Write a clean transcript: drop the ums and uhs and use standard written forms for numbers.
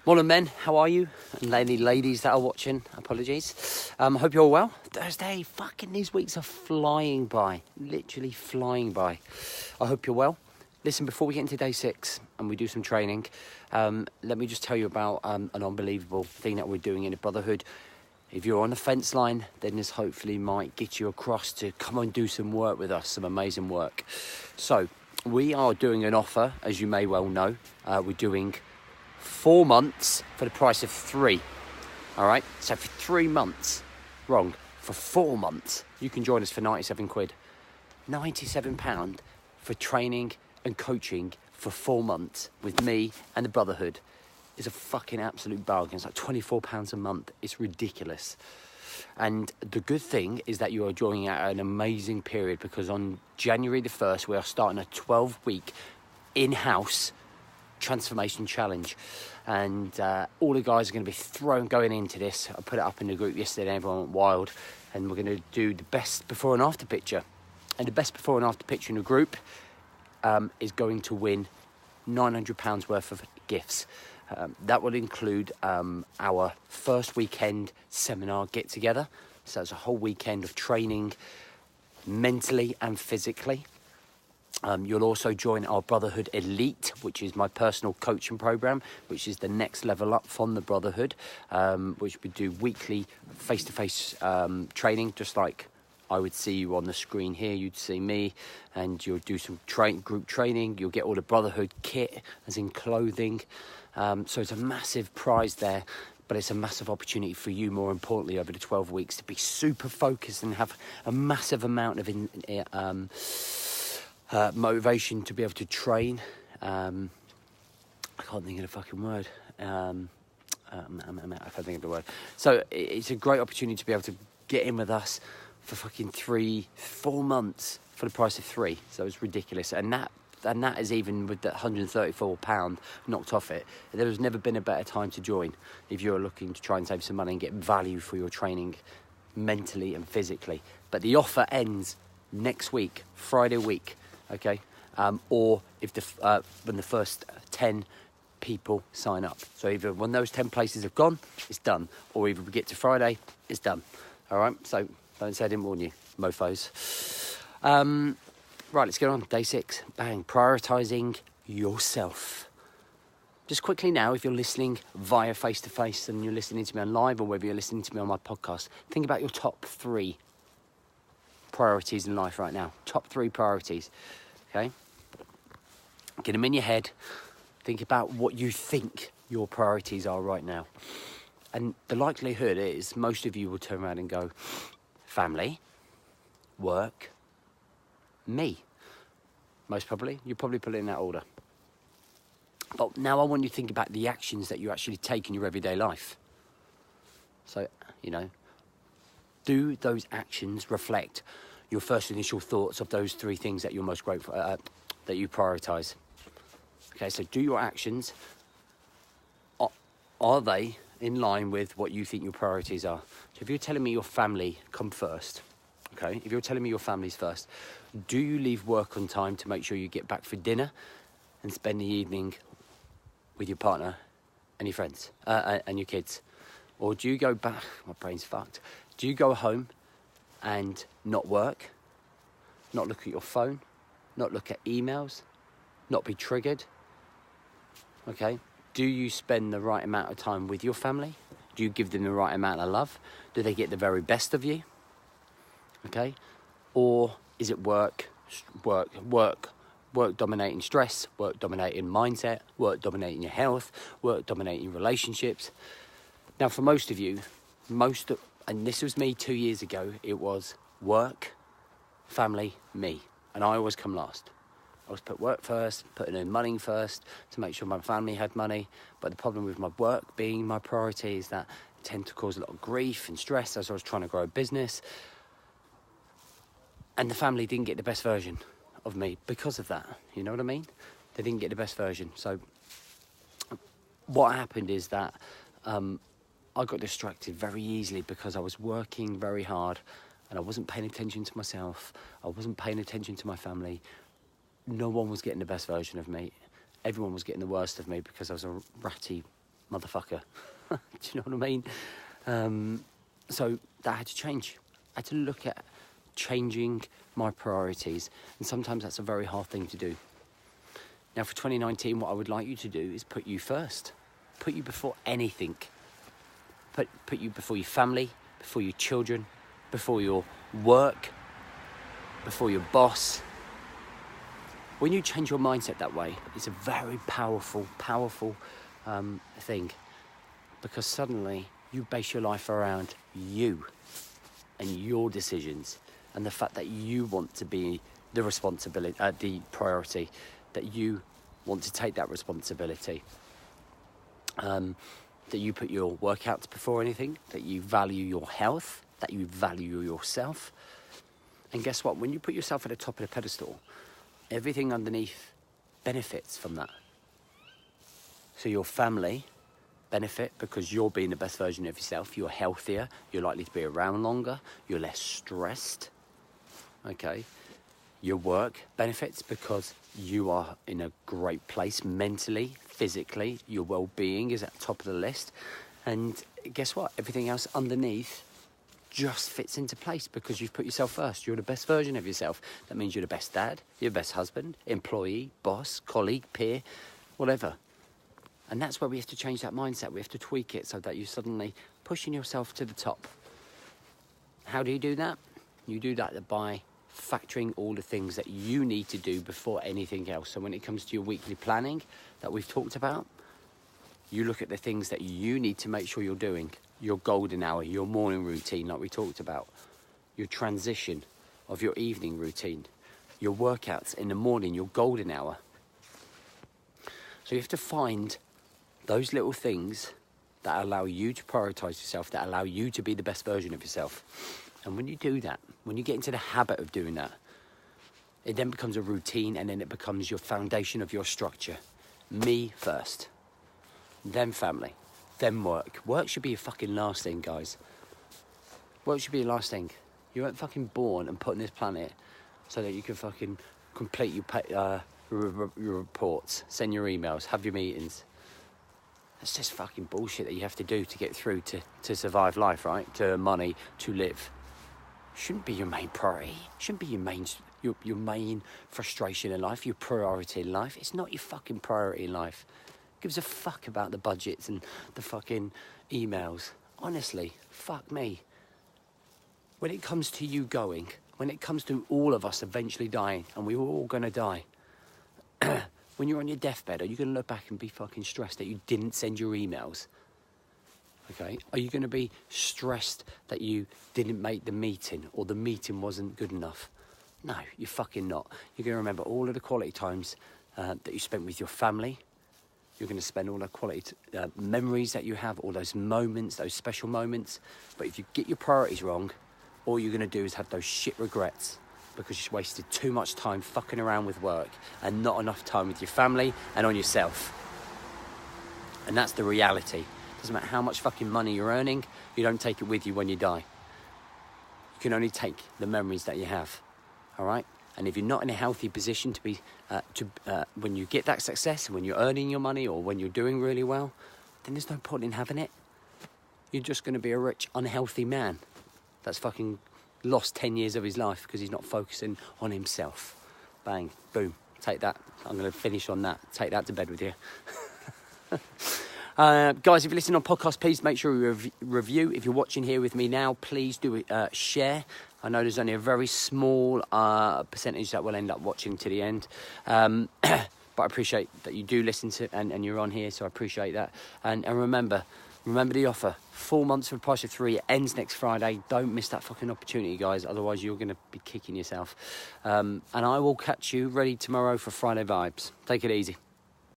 Morning men, how are you? And ladies that are watching, apologies. Hope you're all well. Thursday, fucking these weeks are flying by. Literally flying by. I hope you're well. Listen, before we get into day 6 and we do some training, let me just tell you about an unbelievable thing that we're doing in the Brotherhood. If you're on the fence line, then this hopefully might get you across to come and do some work with us, some amazing work. So, we are doing an offer, as you may well know. We're doing 4 months for the price of 3. All right, so for 3 months, for 4 months, you can join us for 97 quid. £97 for training and coaching for 4 months with me and the Brotherhood is a fucking absolute bargain. It's like £24 a month. It's ridiculous. And the good thing is that you are joining at an amazing period, because on January the 1st, we are starting a 12-week in-house transformation challenge, and all the guys are going to be going into this. I put it up in the group yesterday and everyone went wild, and we're going to do the best before and after picture, and the best before and after picture in the group is going to win £900 worth of gifts. That will include our first weekend seminar get together, so it's a whole weekend of training mentally and physically. You'll also join our Brotherhood Elite, which is my personal coaching program, which is the next level up from the Brotherhood, which we do weekly face-to-face training, just like I would see you on the screen here. You'd see me, and you'll do some group training. You'll get all the Brotherhood kit, as in clothing. So it's a massive prize there, but it's a massive opportunity for you, more importantly, over the 12 weeks to be super focused and have a massive amount of motivation to be able to train. I can't think of the fucking word. I can't think of the word. So it's a great opportunity to be able to get in with us for fucking 3-4 months for the price of 3. So it's ridiculous. And that is even with the £134 knocked off it. There has never been a better time to join if you're looking to try and save some money and get value for your training mentally and physically. But the offer ends next week, Friday week. Okay, or if when the first 10 people sign up. So either when those 10 places have gone, it's done, or either we get to Friday, it's done. All right, so don't say I didn't warn you, mofos. Right, let's get on. Day 6, bang, prioritising yourself. Just quickly now, if you're listening via face-to-face and you're listening to me on live, or whether you're listening to me on my podcast, think about your top 3 priorities in life right now. Top 3 priorities. Okay, get them in your head. Think about what you think your priorities are right now, and the likelihood is most of you will turn around and go family, work, me. Most probably you probably put it in that order. But now I want you to think about the actions that you actually take in your everyday life. So, do those actions reflect your first initial thoughts of those 3 things that you're most grateful that you prioritise? Okay, so do your actions, are they in line with what you think your priorities are? So if you're telling me your family come first, okay, if you're telling me your family's first, do you leave work on time to make sure you get back for dinner and spend the evening with your partner and your friends and your kids? Or do you go back, my brain's fucked, do you go home and not work, not look at your phone, not look at emails, not be triggered? Okay, do you spend the right amount of time with your family? Do you give them the right amount of love? Do they get the very best of you? Okay, or is it work dominating stress, work dominating mindset, work dominating your health, work dominating relationships? Now, for most of you, and this was me 2 years ago, it was work, family, me. And I always come last. I always put work first, putting in money first to make sure my family had money. But the problem with my work being my priority is that it tended to cause a lot of grief and stress as I was trying to grow a business. And the family didn't get the best version of me because of that. You know what I mean? They didn't get the best version. So what happened is that I got distracted very easily because I was working very hard and I wasn't paying attention to myself. I wasn't paying attention to my family. No one was getting the best version of me. Everyone was getting the worst of me because I was a ratty motherfucker. Do you know what I mean? So that had to change. I had to look at changing my priorities, and sometimes that's a very hard thing to do. Now for 2019, what I would like you to do is put you first. Put you before anything. Put you before your family, before your children, before your work, before your boss. When you change your mindset that way, it's a very powerful thing, because suddenly you base your life around you and your decisions and the fact that you want to be the responsibility, the priority, that you want to take that responsibility, that you put your workouts before anything, that you value your health, that you value yourself. And guess what? When you put yourself at the top of the pedestal, everything underneath benefits from that. So your family benefit because you're being the best version of yourself. You're healthier, you're likely to be around longer, you're less stressed, okay? Your work benefits because you are in a great place mentally, physically. Your well-being is at the top of the list. And guess what? Everything else underneath just fits into place because you've put yourself first. You're the best version of yourself. That means you're the best dad, you're the best husband, employee, boss, colleague, peer, whatever. And that's where we have to change that mindset. We have to tweak it so that you're suddenly pushing yourself to the top. How do you do that? You do that by factoring all the things that you need to do before anything else. So when it comes to your weekly planning that we've talked about, you look at the things that you need to make sure you're doing. Your golden hour, your morning routine like we talked about, your transition of your evening routine, your workouts in the morning, your golden hour. So you have to find those little things that allow you to prioritize yourself, that allow you to be the best version of yourself. And when you do that, when you get into the habit of doing that, it then becomes a routine, and then it becomes your foundation of your structure. Me first, then family, then work. Work should be your fucking last thing, guys. Work should be your last thing. You weren't fucking born and put on this planet so that you can fucking complete your reports, send your emails, have your meetings. That's just fucking bullshit that you have to do to get through to survive life, right? To earn money, to live. Shouldn't be your main priority. Shouldn't be your main frustration in life, your priority in life. It's not your fucking priority in life. Gives a fuck about the budgets and the fucking emails. Honestly, fuck me. When it comes to you going, when it comes to all of us eventually dying, and we're all gonna die, when you're on your deathbed, are you gonna look back and be fucking stressed that you didn't send your emails? Okay, are you gonna be stressed that you didn't make the meeting or the meeting wasn't good enough? No, you're fucking not. You're gonna remember all of the quality times that you spent with your family. You're going to spend all the quality memories that you have, all those moments, those special moments. But if you get your priorities wrong, all you're going to do is have those shit regrets because you wasted too much time fucking around with work and not enough time with your family and on yourself. And that's the reality. Doesn't matter how much fucking money you're earning, you don't take it with you when you die. You can only take the memories that you have, all right? And if you're not in a healthy position to be, when you get that success, when you're earning your money or when you're doing really well, then there's no point in having it. You're just going to be a rich, unhealthy man that's fucking lost 10 years of his life because he's not focusing on himself. Bang, boom, take that. I'm going to finish on that. Take that to bed with you. Guys, if you're listening on podcast, please make sure you review. If you're watching here with me now, please do share. I know there's only a very small percentage that will end up watching to the end. But I appreciate that you do listen to and you're on here, so I appreciate that. And remember the offer. 4 months for the price of 3. It ends next Friday. Don't miss that fucking opportunity, guys. Otherwise, you're going to be kicking yourself. And I will catch you ready tomorrow for Friday Vibes. Take it easy.